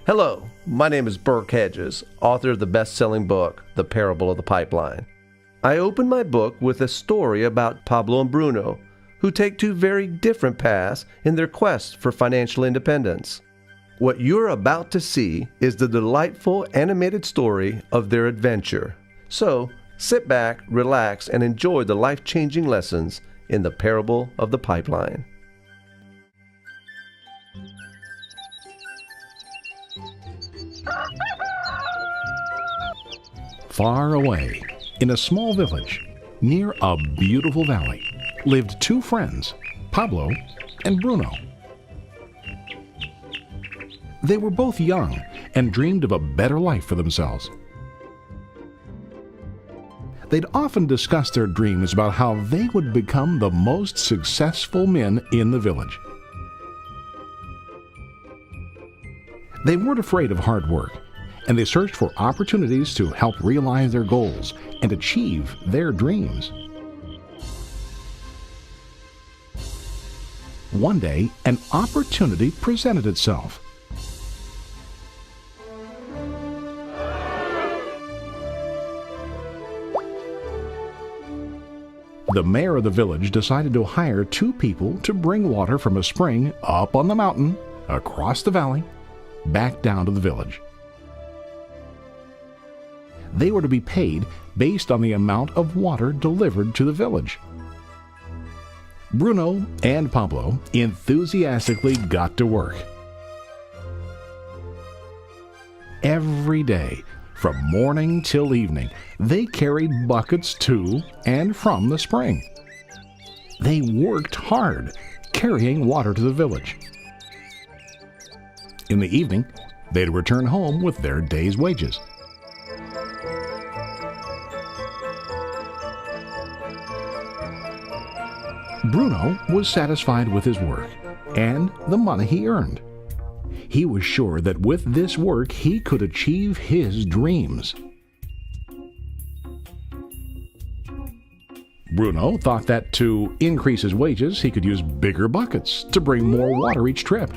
Hello, my name is Burke Hedges, author of the best-selling book, The Parable of the Pipeline. I open my book with a story about Pablo and Bruno, who take two very different paths in their quest for financial independence. What you're about to see is the delightful animated story of their adventure. So, sit back, relax, and enjoy the life-changing lessons in The Parable of the Pipeline. Far away, in a small village, near a beautiful valley, lived two friends, Pablo and Bruno. They were both young and dreamed of a better life for themselves. They'd often discuss their dreams about how they would become the most successful men in the village. They weren't afraid of hard work, and they searched for opportunities to help realize their goals and achieve their dreams. One day, an opportunity presented itself. The mayor of the village decided to hire two people to bring water from a spring up on the mountain, across the valley, back down to the village. They were to be paid based on the amount of water delivered to the village. Bruno and Pablo enthusiastically got to work. Every day, from morning till evening, they carried buckets to and from the spring. They worked hard, carrying water to the village. In the evening, they'd return home with their day's wages. Bruno was satisfied with his work and the money he earned. He was sure that with this work he could achieve his dreams. Bruno thought that to increase his wages he could use bigger buckets to bring more water each trip.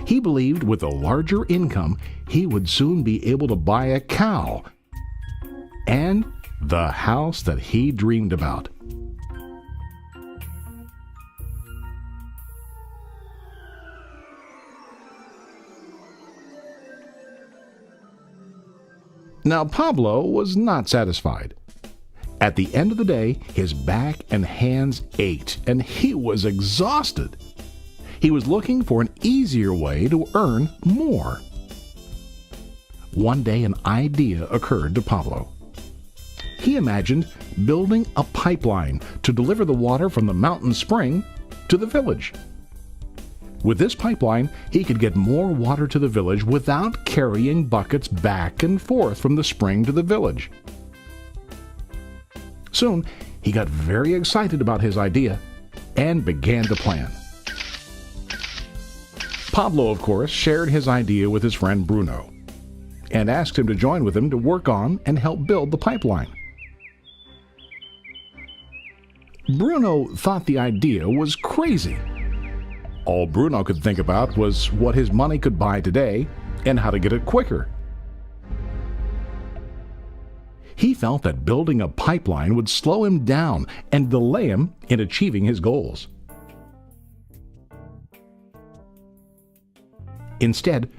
He believed with a larger income he would soon be able to buy a cow and the house that he dreamed about. Now Pablo was not satisfied. At the end of the day, his back and hands ached, and he was exhausted. He was looking for an easier way to earn more. One day an idea occurred to Pablo. He imagined building a pipeline to deliver the water from the mountain spring to the village. With this pipeline, he could get more water to the village without carrying buckets back and forth from the spring to the village. Soon, he got very excited about his idea and began to plan. Pablo, of course, shared his idea with his friend Bruno and asked him to join with him to work on and help build the pipeline. Bruno thought the idea was crazy. All Bruno could think about was what his money could buy today and how to get it quicker. He felt that building a pipeline would slow him down and delay him in achieving his goals. Instead,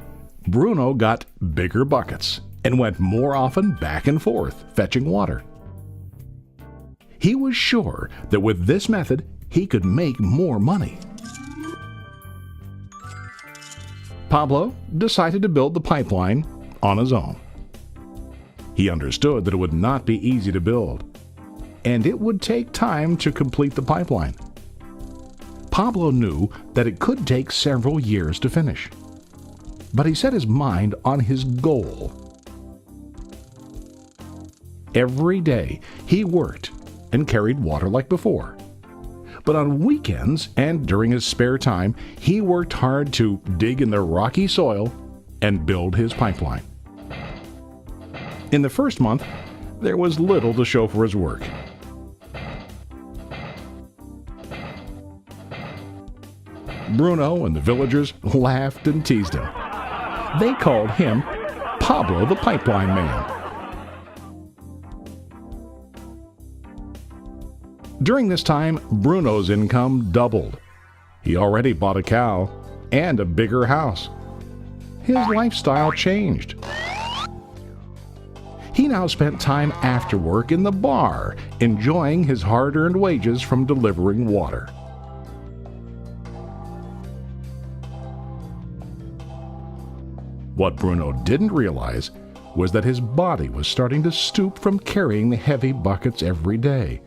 Bruno got bigger buckets and went more often back and forth fetching water. He was sure that with this method, he could make more money. Pablo decided to build the pipeline on his own. He understood that it would not be easy to build, and it would take time to complete the pipeline. Pablo knew that it could take several years to finish, but he set his mind on his goal. Every day he worked and carried water like before. But on weekends and during his spare time, he worked hard to dig in the rocky soil and build his pipeline. In the first month, there was little to show for his work. Bruno and the villagers laughed and teased him. They called him Pablo the Pipeline Man. During this time, Bruno's income doubled. He already bought a cow and a bigger house. His lifestyle changed. He now spent time after work in the bar, enjoying his hard-earned wages from delivering water. What Bruno didn't realize was that his body was starting to stoop from carrying the heavy buckets every day.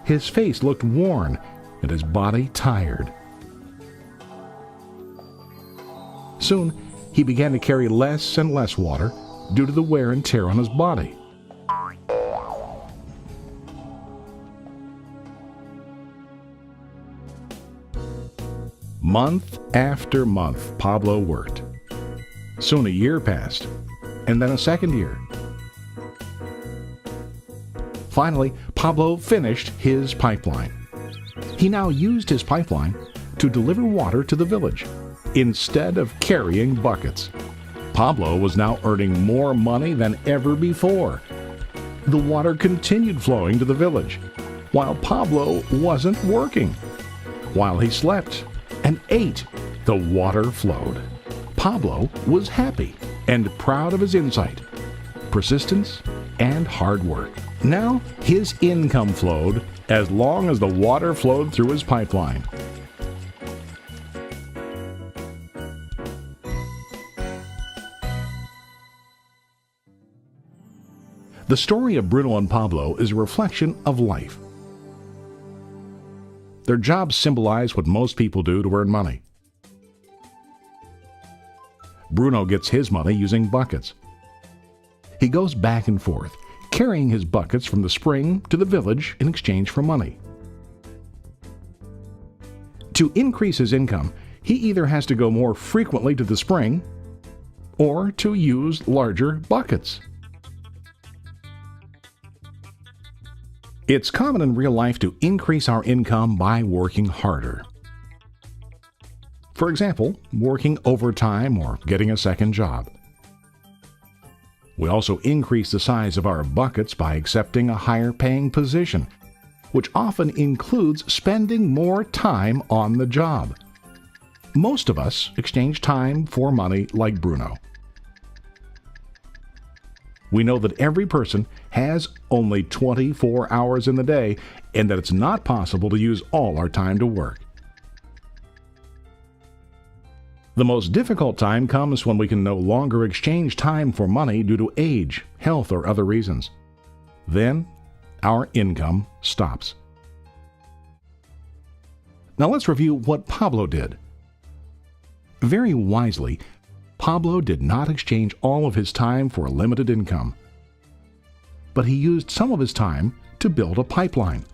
His face looked worn and his body tired. Soon, he began to carry less and less water due to the wear and tear on his body. Month after month, Pablo worked. Soon a year passed, and then a second year. Finally, Pablo finished his pipeline. He now used his pipeline to deliver water to the village instead of carrying buckets. Pablo was now earning more money than ever before. The water continued flowing to the village, while Pablo wasn't working. While he slept and ate, the water flowed. Pablo was happy and proud of his insight, persistence, and hard work. Now his income flowed as long as the water flowed through his pipeline. The story of Bruno and Pablo is a reflection of life. Their jobs symbolize what most people do to earn money. Bruno gets his money using buckets. He goes back and forth, carrying his buckets from the spring to the village in exchange for money. To increase his income, he either has to go more frequently to the spring or to use larger buckets. It's common in real life to increase our income by working harder. For example, working overtime or getting a second job. We also increase the size of our buckets by accepting a higher paying position, which often includes spending more time on the job. Most of us exchange time for money like Bruno. We know that every person has only 24 hours in the day and that it's not possible to use all our time to work. The most difficult time comes when we can no longer exchange time for money due to age, health, or other reasons. Then, our income stops. Now let's review what Pablo did. Very wisely, Pablo did not exchange all of his time for a limited income, but he used some of his time to build a pipeline.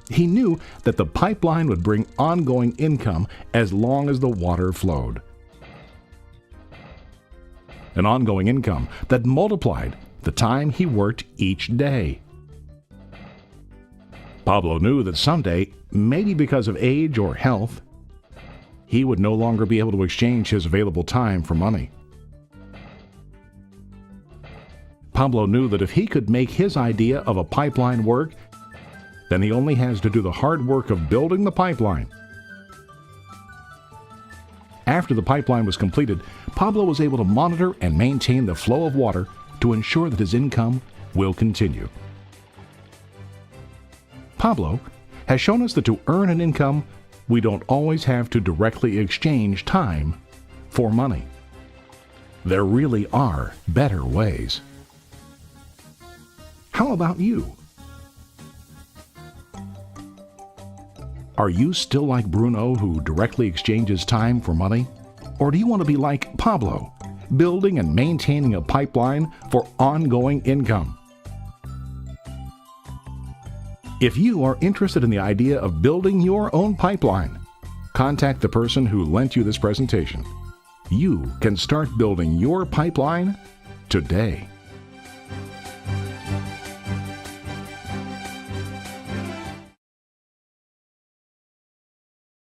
He knew that the pipeline would bring ongoing income as long as the water flowed. An ongoing income that multiplied the time he worked each day. Pablo knew that someday, maybe because of age or health, he would no longer be able to exchange his available time for money. Pablo knew that if he could make his idea of a pipeline work, then he only has to do the hard work of building the pipeline. After the pipeline was completed, Pablo was able to monitor and maintain the flow of water to ensure that his income will continue. Pablo has shown us that to earn an income, we don't always have to directly exchange time for money. There really are better ways. How about you? Are you still like Bruno, who directly exchanges time for money? Or do you want to be like Pablo, building and maintaining a pipeline for ongoing income? If you are interested in the idea of building your own pipeline, contact the person who lent you this presentation. You can start building your pipeline today.